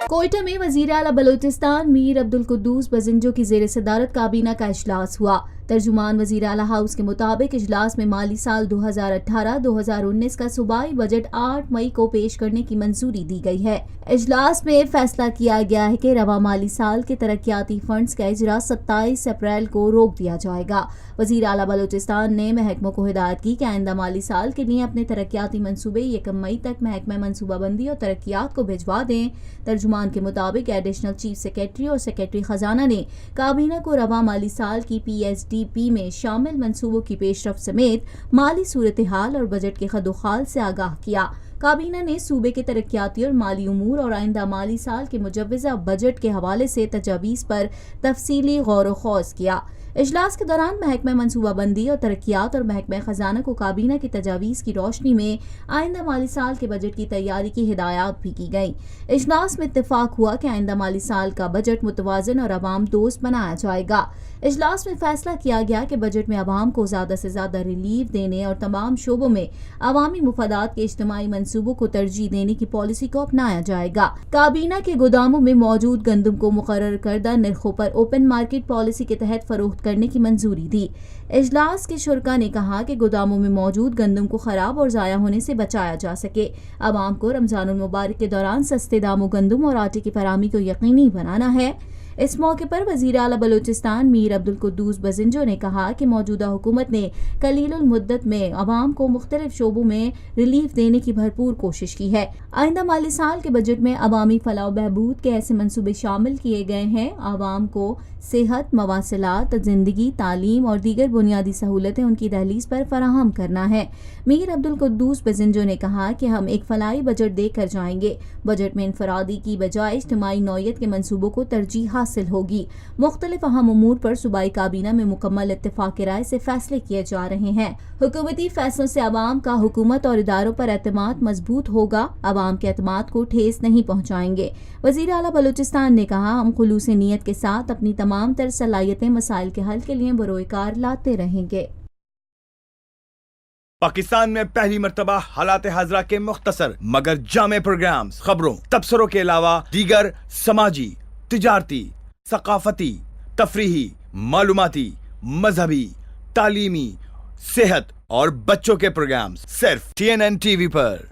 कोयटा में वजीर आला बलोचिस्तान मीर अब्दुल कुद्दूस बजिंजो की जेर सदारत काबीना का इजलास हुआ। तर्जुमान वजीर आला हाउस के मुताबिक इजलास में माली साल 2018-2019 का सूबाई बजट 8 मई को पेश करने की मंजूरी दी गई है। इजलास में फैसला किया गया है कि रवा माली साल के तरक्याती फंड्स का इजरा 27 अप्रैल को रोक दिया जाएगा। वजीर आला बलोचिस्तान ने महकमों को हिदायत की कि आइंदा माली साल के लिए अपने तरक्याती मंसूबे 1 मई तक महकमा मनसूबाबंदी और तरक्यात को भिजवा दें। तर्जुमान के मुताबिक एडिशनल चीफ सेक्रेटरी और सेक्रेटरी खजाना ने काबीना को रवा माली साल की PSDP में शामिल मंसूबों की पेशरफ समेत माली सूरत हाल और बजट के खदोखाल से आगाह किया। काबीना ने सूबे के तरक्याती और माली उमूर और आइंदा माली साल के मुजव्वज़ा बजट के हवाले से तजावीज़ पर तफसीली गौर व खौज किया। इजलास के दौरान महकमा मनसूबाबंदी और तरक्यात और महकमा खजाना को काबीना की तजावीज़ की रोशनी में आइंदा माली साल के बजट की तैयारी की हिदायत भी की गई। इजलास में इत्तेफाक हुआ कि आइंदा माली साल का बजट मुतवाज़न और अवाम दोस्त बनाया जाएगा। इजलास में फैसला किया गया कि बजट में अवाम को ज़्यादा से ज़्यादा रिलीफ देने और तमाम शोबों में अवामी मुफादात के इज्तिमाई मंसूबों को तरजीह देने की पॉलिसी को अपनाया जाएगा। काबीना के गोदामों में मौजूद गंदम को मुकर्रर करदा निर्खों पर ओपन मार्केट पॉलिसी के तहत फरोख्त करने की मंजूरी दी। इजलास के शुरका ने कहा कि गोदामों में मौजूद गंदम को खराब और ज़ाया होने से बचाया जा सके। अवाम को रमज़ानुल मुबारक के दौरान सस्ते दामों गंदम और आटे की फराहमी को यकीनी बनाना है। इस मौके पर वजीर आला बलोचिस्तान मीर अब्दुल कुद्दूस बजिंजो ने कहा कि मौजूदा हुकूमत ने कलीलुल मुद्दत में अवाम को मुख्तलिफ शोबों में रिलीफ देने की भरपूर कोशिश की है। आइंदा माली साल के बजट में अवामी फलाह बहबूद के ऐसे मंसूबे शामिल किए गए हैं। अवाम को सेहत, मवासिलात, जिंदगी, तालीम और दीगर बुनियादी सहूलतें उनकी दहलीज पर फराहम करना है। मीर अब्दुल कुद्दूस बजिंजो ने कहा कि हम एक फलाही बजट देकर जाएंगे। बजट में इनफरादी की बजाय इज्तिमाई नौयत के मंसूबों को तरजीह हासिल होगी। मुख्तलिफ अहम उमूर पर सूबाई काबीना में मुकम्मल इत्तेफाक राय से फैसले किए जा रहे हैं। हुकूमती फैसलों से अवाम का हुकूमत और इदारों पर एतमाद मजबूत होगा। अवाम के एतमाद को ठेस नहीं पहुँचाएंगे। वज़ीर आला बलूचिस्तान ने कहा, हम खुलूस नीयत के साथ अपनी तमाम तर सलाहियतें मसाइल के हल के लिए बरोएकार लाते रहेंगे। पाकिस्तान में पहली मर्तबा हालात हाजरा के मुख्तसर मगर जामे प्रोग्राम्स, खबरों, तबसरों के अलावा दीगर समाजी, तिजारती, सकाफती, तफरीही, मालूमाती, मजहबी, तालीमी, सेहत और बच्चों के प्रोग्राम्स सिर्फ TNN TV पर।